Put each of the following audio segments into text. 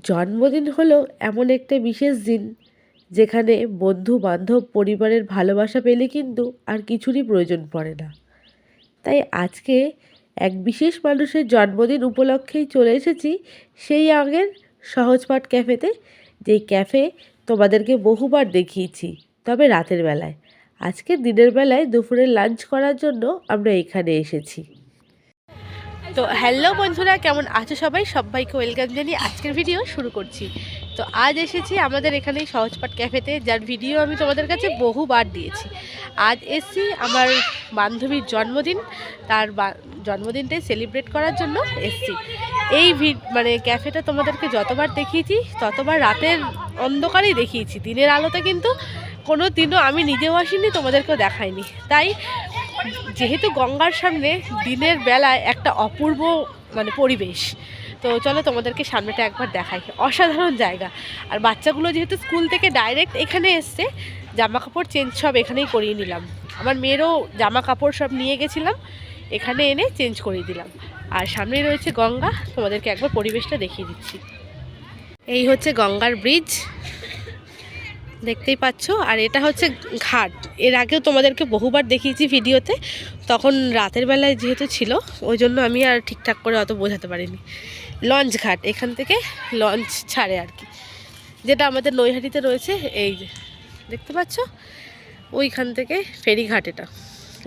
জন্মদিন হলো এমন একটা বিশেষ দিন যেখানে বন্ধু বান্ধব পরিবারের ভালোবাসা পেলে কিন্তু আর কিছুরই প্রয়োজন পড়ে না। তাই আজকে এক বিশেষ মানুষের জন্মদিন উপলক্ষেই চলে এসেছি সেই আগের সহজপাঠ ক্যাফেতে, যেই ক্যাফে তোমাদেরকে বহুবার দেখিয়েছি, তবে রাতের বেলায়। আজকে দিনের বেলায় দুপুরে লাঞ্চ করার জন্য আমরা এখানে এসেছি। তো হ্যালো বন্ধুরা, কেমন আছো সবাই? সবাইকে ওয়েলকাম জানিয়ে আজকের ভিডিও শুরু করছি। তো আজ এসেছি আমাদের এখানে সহজপাঠ ক্যাফেতে, যার ভিডিও আমি তোমাদের কাছে বহুবার দিয়েছি। আজ এসেছি আমার বান্ধবীর জন্মদিন, তার জন্মদিনটাই সেলিব্রেট করার জন্য এসেছি। এই ক্যাফেটা তোমাদেরকে যতবার দেখিয়েছি ততবার রাতের অন্ধকারেই দেখিয়েছি, দিনের আলোতে কিন্তু কোনো দিনও আমি নিজেও আসিনি, তোমাদেরকেও দেখাইনি। তাই যেহেতু গঙ্গার সামনে দিনের বেলায় একটা অপূর্ব পরিবেশ, তো চলো তোমাদেরকে সামনেটা একবার দেখাই। অসাধারণ জায়গা। আর বাচ্চাগুলো যেহেতু স্কুল থেকে ডাইরেক্ট এখানে এসছে, জামা কাপড় চেঞ্জ সব এখানেই করিয়ে নিলাম। আমার মেয়েরও জামা কাপড় সব নিয়ে গেছিলাম, এখানে এনে চেঞ্জ করিয়ে দিলাম। আর সামনে রয়েছে গঙ্গা, তোমাদেরকে একবার পরিবেশটা দেখিয়ে দিচ্ছি। এই হচ্ছে গঙ্গার ব্রিজ, দেখতেই পাচ্ছ। আর এটা হচ্ছে ঘাট, এর আগেও তোমাদেরকে বহুবার দেখিয়েছি ভিডিওতে, তখন রাতের বেলায় যেহেতু ছিল ওই জন্য আমি আর ঠিকঠাক করে অত বোঝাতে পারিনি। লঞ্চ ঘাট, এখান থেকে লঞ্চ ছাড়ে আর কি, যেটা আমাদের নৈহাটিতে রয়েছে। এই যে দেখতে পাচ্ছ, ওইখান থেকে ফেরিঘাট, এটা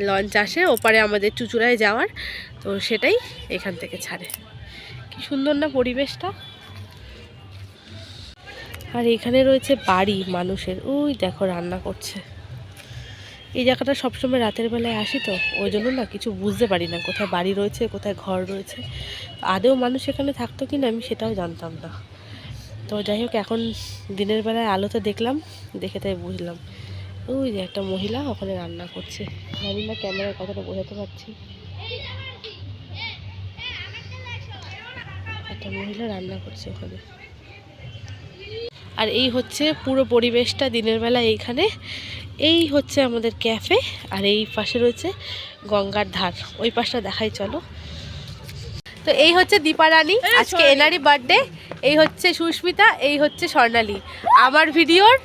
লঞ্চ আসে ওপারে আমাদের চুঁচুড়ায় যাওয়ার, তো সেটাই এখান থেকে ছাড়ে। কি সুন্দর না পরিবেশটা। আর এখানে রয়েছে বাড়ি মানুষের, ওই দেখো রান্না করছে। এই জায়গাটা সবসময় রাতের বেলায় আসি, তো ওই জন্য না কিছু বুঝতে পারি না কোথায় বাড়ি রয়েছে কোথায় ঘর রয়েছে। আদেও মানুষ এখানে থাকতো কি না আমি সেটাও জানতাম না। তো যাই হোক, এখন দিনের বেলায় আলোতে দেখলাম, দেখে তাই বুঝলাম। ওই যে একটা মহিলা ওখানে রান্না করছে, জানি না ক্যামেরায় কতটা বোঝাতে পারছি। একটা মহিলা রান্না করছে ওখানে। আর এই হচ্ছে পুরো পরিবেশটা দিনের বেলা এইখানে। এই হচ্ছে আমাদের ক্যাফে, আর এই পাশে রয়েছে গঙ্গার ধার, ওই পাশটা দেখাই চলো। তো এই হচ্ছে দীপা রানী, আজকে এনারই বার্থডে। এই হচ্ছে সুস্মিতা, এই হচ্ছে স্বর্ণালী, আমার ভিডিওর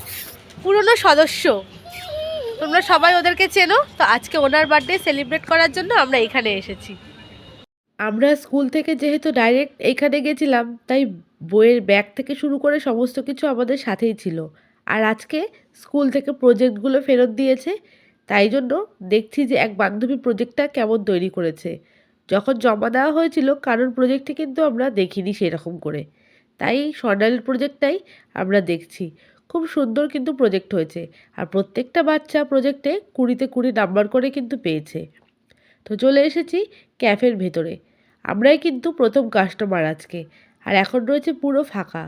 পুরনো সদস্য। তোমরা সবাই ওদেরকে চেনো। তো আজকে ওনার বার্থডে সেলিব্রেট করার জন্য আমরা এখানে এসেছি। আমরা স্কুল থেকে যেহেতু ডাইরেক্ট এইখানে গেছিলাম, তাই বইয়ের ব্যাগ থেকে শুরু করে সমস্ত কিছু আমাদের সাথেই ছিল। আর আজকে স্কুল থেকে প্রজেক্টগুলো ফেরত দিয়েছে, তাই জন্য দেখছি যে এক বান্ধবী প্রজেক্টটা কেমন তৈরি করেছে। যখন জমা দেওয়া হয়েছিল কারোর প্রজেক্টে কিন্তু আমরা দেখিনি সেরকম করে, তাই স্বর্ণালীর প্রজেক্টটাই আমরা দেখছি। খুব সুন্দর কিন্তু প্রজেক্ট হয়েছে, আর প্রত্যেকটা বাচ্চা প্রজেক্টে 20-তে 20 নাম্বার করে কিন্তু পেয়েছে। তো চলে এসেছি ক্যাফের ভেতরে, আমরাই কিন্তু প্রথম কাস্টমার আজকে। আর এখন রয়েছে পুরো ফাঁকা,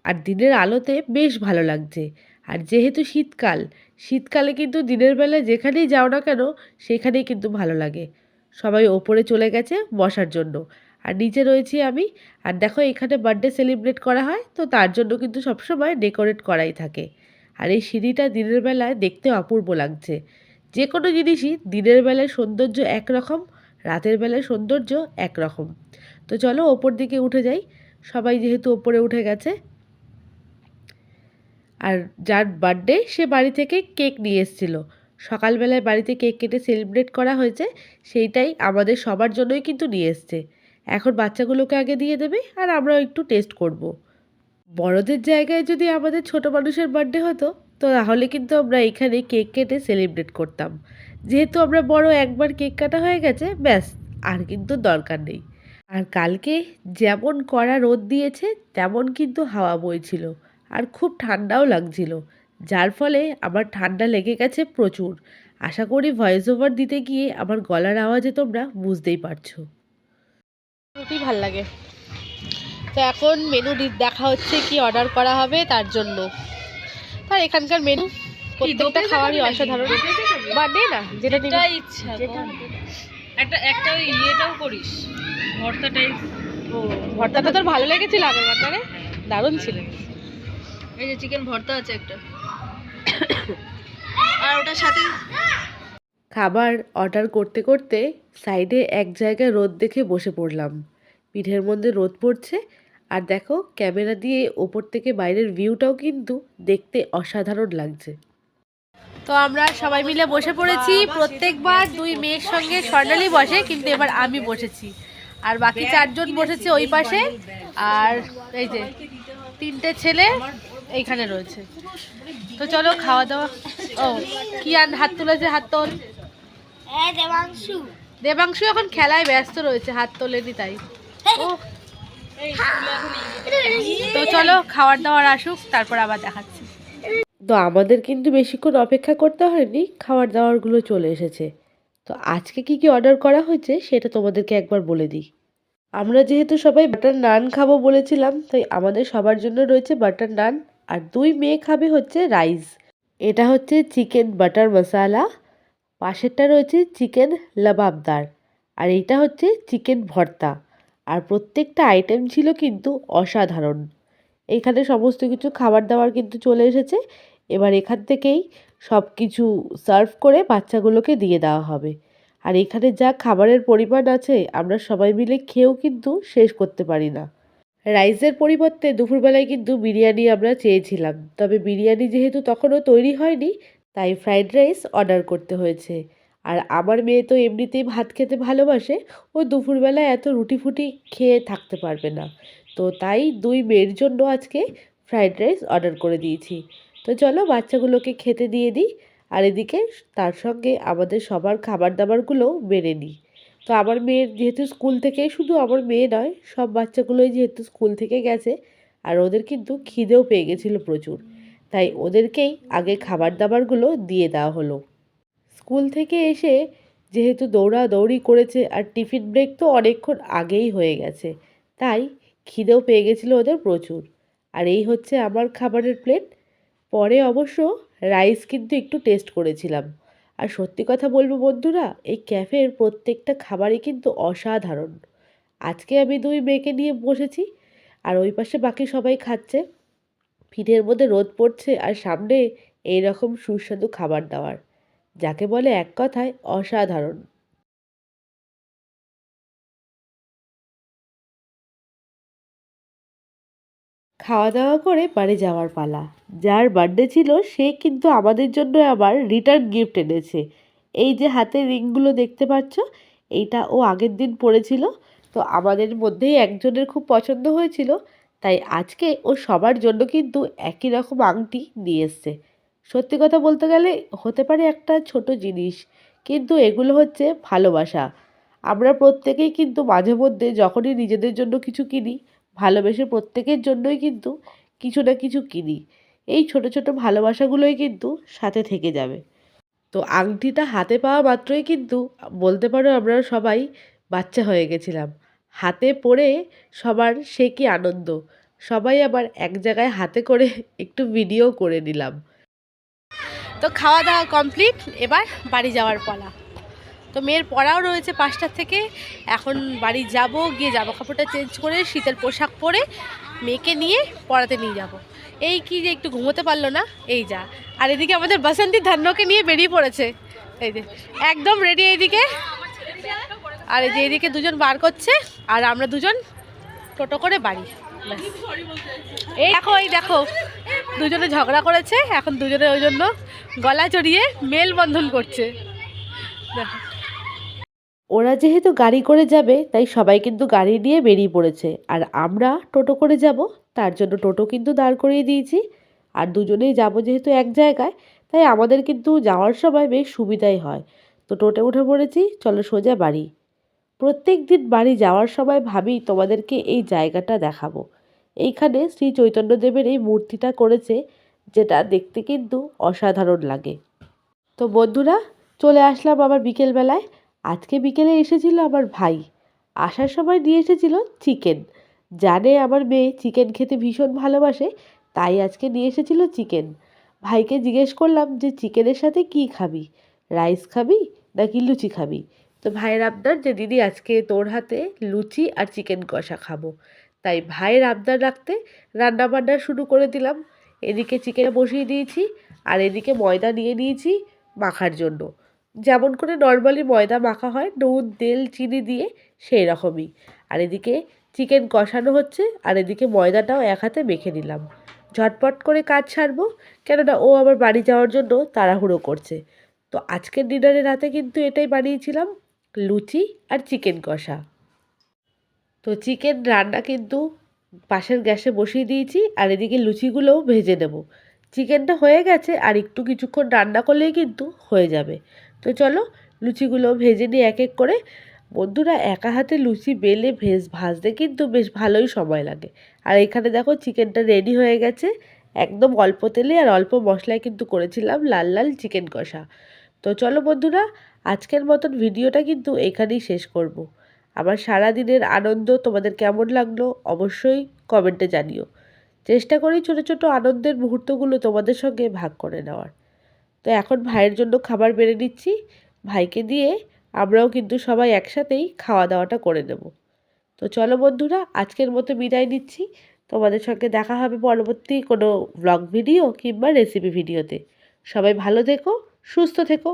আর দিনের আলোতে বেশ ভালো লাগছে। আর যেহেতু শীতকাল, শীতকালে কিন্তু দিনের বেলায় যেখানেই যাও না কেন সেখানেই কিন্তু ভালো লাগে। সবাই ওপরে চলে গেছে বসার জন্য, আর নিচে রয়েছি আমি। আর দেখো, এখানে বার্থডে সেলিব্রেট করা হয়, তো তার জন্য কিন্তু সবসময় ডেকোরেট করাই থাকে। আর এই সিঁড়িটা দিনের বেলায় দেখতে অপূর্ব লাগছে। যে কোনো জিনিসই দিনের বেলায় সৌন্দর্য একরকম, রাতের বেলায় সৌন্দর্য একরকম। তো চলো ওপর দিকে উঠে যাই, সবাই যেহেতু ওপরে উঠে গেছে। আর যার বার্থডে সে বাড়ি থেকে কেক নিয়ে এসেছিল, সকালবেলায় বাড়িতে কেক কেটে সেলিব্রেট করা হয়েছে, সেইটাই আমাদের সবার জন্যই কিন্তু নিয়ে এসছে। এখন বাচ্চাগুলোকে আগে দিয়ে দেবে, আর আমরাও একটু টেস্ট করব। বড়দের জায়গায় যদি আমাদের ছোট মানুষের বার্থডে হতো, তো তাহলে কিন্তু আমরা এখানে কেক কেটে সেলিব্রেট করতাম। যেহেতু আমরা বড়, একবার কেক কাটা হয়ে গেছে, ব্যাস, আর কিন্তু দরকার নেই। আর কালকে যেমন কড়া রোদ দিয়েছে তেমন কিন্তু হাওয়া বইছিল, আর খুব ঠান্ডাও লাগছিল, যার ফলে আমার ঠান্ডা লেগে গেছে প্রচুর। আশা করি ভয়েস ওভার দিতে গিয়ে আমার গলার আওয়াজে তোমরা বুঝতেই পারছো। খুবই ভাল লাগে। তো এখন মেনু দেখা হচ্ছে কি অর্ডার করা হবে তার জন্য। আর এখানকার মেনু প্রত্যেকটা খাবারই অসাধারণ। বার্থডে না, যেটা ইচ্ছা একটা ইয়েটাও করিস, ভর্তাটাই। ও, ভর্তাটা তোর ভালো লেগেছিল আগের বারে, দারুণ ছিল। এই যে চিকেন ভর্তা আছে একটা, আর ওটার সাথে খাবার অর্ডার করতে করতে সাইডে এক জায়গায় রোদ দেখে বসে পড়লাম। পিঠের মধ্যে রোদ পড়ছে, আর দেখো ক্যামেরা দিয়ে ওপর থেকে বাইরের ভিউটাও কিন্তু দেখতে অসাধারণ লাগছে। তো আমরা সবাই মিলে বসে পড়েছি। প্রত্যেকবার দুই মেয়ের সঙ্গে স্বর্ণালী বসে, কিন্তু এবার আমি বসেছি। আর বাকি চারজন বসেছে ওই পাশে। আর এই যে তিনটে ছেলে এইখানে রয়েছে। তো চলো খাওয়া দাওয়া। ও কি হাত তুলেছে, হাত তোল। দেবাংশু দেবাংশু এখন খেলায় ব্যস্ত রয়েছে, হাত তোলেনি তাই। ও তো চলো খাওয়ার দাওয়ার আসুক, তারপর আবার দেখাচ্ছি। তো আমাদের কিন্তু বেশিক্ষণ অপেক্ষা করতে হয়নি, খাবার দাবারগুলো চলে এসেছে। তো আজকে কি কি অর্ডার করা হয়েছে সেটা তোমাদেরকে একবার বলে দিই। আমরা যেহেতু সবাই বাটার নান খাবো বলেছিলাম, তাই আমাদের সবার জন্য রয়েছে বাটার নান। আর দুই মেয়ে খাবে হচ্ছে রাইস। এটা হচ্ছে চিকেন বাটার মশালা, পাশেরটা রয়েছে চিকেন লাবাবদার, আর এইটা হচ্ছে চিকেন ভর্তা। আর প্রত্যেকটা আইটেম ছিল কিন্তু অসাধারণ। এইখানে সমস্ত কিছু খাবার দাবার কিন্তু চলে এসেছে। এবার এখান থেকেই সব কিছু সার্ভ করে বাচ্চাগুলোকে দিয়ে দেওয়া হবে। আর এখানে যা খাবারের পরিমাণ আছে আমরা সবাই মিলে খেয়েও কিন্তু শেষ করতে পারি না। রাইসের পরিবর্তে দুপুরবেলায় কিন্তু বিরিয়ানি আমরা চেয়েছিলাম, তবে বিরিয়ানি যেহেতু তখনও তৈরি হয়নি, তাই ফ্রাইড রাইস অর্ডার করতে হয়েছে। আর আমার মেয়ে তো এমনিতেই ভাত খেতে ভালোবাসে, ও দুপুরবেলায় এত রুটি ফুটি খেয়ে থাকতে পারবে না। তো তাই দুই মেয়ের জন্য আজকে ফ্রাইড রাইস অর্ডার করে দিয়েছি। তো চলো বাচ্চাগুলোকে খেতে দিয়ে দিই, আর এদিকে তার সঙ্গে আমাদের সবার খাবার দাবারগুলোও বেড়ে নিই। তো আমার মেয়ের যেহেতু স্কুল থেকে, শুধু আমার মেয়ে নয় সব বাচ্চাগুলোই যেহেতু স্কুল থেকে গেছে, আর ওদের কিন্তু খিদেও পেয়ে গেছিলো প্রচুর, তাই ওদেরকেই আগে খাবার দাবারগুলো দিয়ে দেওয়া হলো। স্কুল থেকে এসে যেহেতু দৌড়াদৌড়ি করেছে, আর টিফিন ব্রেক তো অনেকক্ষণ আগেই হয়ে গেছে, তাই খিদেও পেয়ে গেছিলো ওদের প্রচুর। আর এই হচ্ছে আমার খাবারের প্লেট। পরে অবশ্য রাইস কিন্তু একটু টেস্ট করেছিলাম। আর সত্যি কথা বলবো বন্ধুরা, এই ক্যাফের প্রত্যেকটা খাবারই কিন্তু অসাধারণ। আজকে আমি দুই মেয়েকে নিয়ে বসেছি, আর ওই পাশে বাকি সবাই খাচ্ছে। ফিটের মধ্যে রোদ পড়ছে, আর সামনে এই রকম সুস্বাদু খাবার দাবার, যাকে বলে এক কথায় অসাধারণ। খাওয়া দাওয়া করে বাড়ি যাওয়ার পালা। যার বার্থডে ছিল সে কিন্তু আমাদের জন্য আবার রিটার্ন গিফট এনেছে। এই যে হাতের রিংগুলো দেখতে পাচ্ছ, এইটা ও আগের দিন পরেছিল। তো আমাদের মধ্যেই একজনের খুব পছন্দ হয়েছিল, তাই আজকে ও সবার জন্য কিন্তু একই রকম আংটি নিয়ে এসছে। সত্যি কথা বলতে গেলে হতে পারে একটা ছোট জিনিস, কিন্তু এগুলো হচ্ছে ভালোবাসা। আমরা প্রত্যেকেই কিন্তু মাঝে মধ্যে যখনই নিজেদের জন্য কিছু কিনি, ভালোবেসে প্রত্যেকের জন্যই কিন্তু কিছু না কিছু কিনি। এই ছোট ছোট ভালোবাসাগুলোই কিন্তু সাথে থেকে যাবে। তো আংটিটা হাতে পাওয়া মাত্রই কিন্তু বলতে পারো আমরা সবাই বাচ্চা হয়ে গেছিলাম। হাতে পরে সবার সে কি আনন্দ! সবাই আবার এক জায়গায় হাতে করে একটু ভিডিও করে নিলাম। তো খাওয়া দাওয়া কমপ্লিট, এবার বাড়ি যাওয়ার পালা। তো মেয়ের পড়াও রয়েছে 5টার থেকে। এখন বাড়ি যাব, গিয়ে জামা কাপড়টা চেঞ্জ করে শীতের পোশাক পরে মেয়েকে নিয়ে পড়াতে নিয়ে যাব। এই কি যে একটু ঘুমোতে পারলো না, এই যা। আর এদিকে আমাদের বাসন্তী ধান্যকে নিয়ে বেরিয়ে পড়েছে, এই যে একদম রেডি এইদিকে। আর এই যে এইদিকে দুজন বার করছে, আর আমরা দুজন টোটো করে বাড়ি। এই দেখো, এই দেখো দুজনে ঝগড়া করেছে, এখন দুজনে ওই জন্য গলা চড়িয়ে মেলবন্ধন করছে। দেখো, ওরা যেহেতু গাড়ি করে যাবে, তাই সবাই কিন্তু গাড়ি নিয়ে বেরিয়ে পড়েছে। আর আমরা টোটো করে যাব, তার জন্য টোটো কিন্তু দাঁড় করিয়ে দিয়েছি। আর দুজনেই যাব যেহেতু এক জায়গায়, তাই আমাদের কিন্তু যাওয়ার সময় বেশ সুবিধাই হয়। তো টোটো উঠে পড়েছি, চলো সোজা বাড়ি। প্রত্যেক দিন বাড়ি যাওয়ার সময় ভাবি তোমাদেরকে এই জায়গাটা দেখাবো। এইখানে শ্রী চৈতন্যদেবের এই মূর্তিটা করেছে, যেটা দেখতে কিন্তু অসাধারণ লাগে। তো বন্ধুরা, চলে আসলাম আবার বিকেলবেলায়। আজকে বিকেলে এসেছিল আমার ভাই, আসার সময় নিয়ে এসেছিল চিকেন। জানে আমার মেয়ে চিকেন খেতে ভীষণ ভালোবাসে, তাই আজকে নিয়ে এসেছিল চিকেন। ভাইকে জিজ্ঞেস করলাম যে চিকেনের সাথে কি খাবি, রাইস খাবি নাকি লুচি খাবি? তো ভাইয়ের আবদার যে দিদি আজকে তোর হাতে লুচি আর চিকেন কষা খাবো। তাই ভাইয়ের আবদার রাখতে রান্নাবান্না শুরু করে দিলাম। এদিকে চিকেন বসিয়ে দিয়েছি, আর এদিকে ময়দা নিয়ে নিয়েছি মাখার জন্য। যেমন করে নর্মালি ময়দা মাখা হয় নুন তেল চিনি দিয়ে, সেই রকমই। আর এদিকে চিকেন কষানো হচ্ছে আর এদিকে ময়দাটাও এক হাতে মেখে নিলাম। ঝটপট করে কাজ সারবো, কেননা ও আবার বাড়ি যাওয়ার জন্য তাড়াহুড়ো করছে। তো আজকের ডিনারে রাতে কিন্তু এটাই বানিয়েছিলাম, লুচি আর চিকেন কষা। তো চিকেন রান্না কিন্তু পাশের গ্যাসে বসিয়ে দিয়েছি আর এদিকে লুচিগুলোও ভেজে নেব। চিকেনটা হয়ে গেছে আর একটু কিছুক্ষণ রান্না করলেই কিন্তু হয়ে যাবে। তো চলো লুচিগুলো ভেজে নিই এক এক করে। বন্ধুরা, একা হাতে লুচি বেলে ভাজতে কিন্তু বেশ ভালোই সময় লাগে। আর এখানে দেখো চিকেনটা রেডি হয়ে গেছে। একদম অল্প তেলে আর অল্প মশলায় কিন্তু করেছিলাম লাল লাল চিকেন কষা। তো চলো বন্ধুরা, আজকের মতন ভিডিওটা কিন্তু এখানেই শেষ করব। আমার সারা দিনের আনন্দ তোমাদের কেমন লাগলো অবশ্যই কমেন্টে জানিও। চেষ্টা করি ছোট ছোট আনন্দের মুহূর্তগুলো তোমাদের সঙ্গে ভাগ করে নেওয়ার। তো এখন ভাইয়ের জন্য খাবার বেড়ে নিচ্ছি। ভাইকে দিয়ে আমরাও কিন্তু সবাই একসাথেই খাওয়া দাওয়াটা করে নেব। তো চলো বন্ধুরা, আজকের মতো বিদায় নিচ্ছি। তোমাদের সঙ্গে দেখা হবে পরবর্তী কোনো ব্লগ ভিডিও কিংবা রেসিপি ভিডিওতে। সবাই ভালো থেকো, সুস্থ থেকো।